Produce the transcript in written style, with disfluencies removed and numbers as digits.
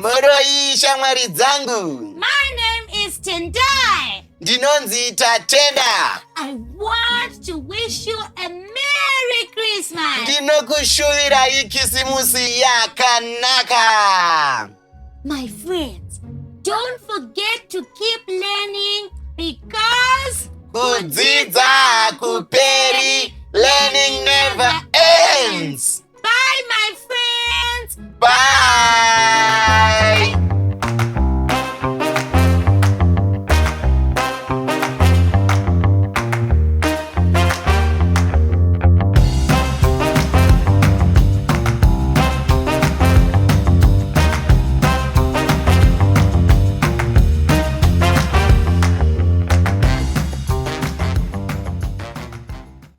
Moroi shamwari dzangu. My name is Tendai. Ndinonzi Tatenda. I want to wish you a Merry Christmas. Ndinokushuvirai Kisimusi yakanaka. My friends, don't forget to keep learning because Kudzidza kupera.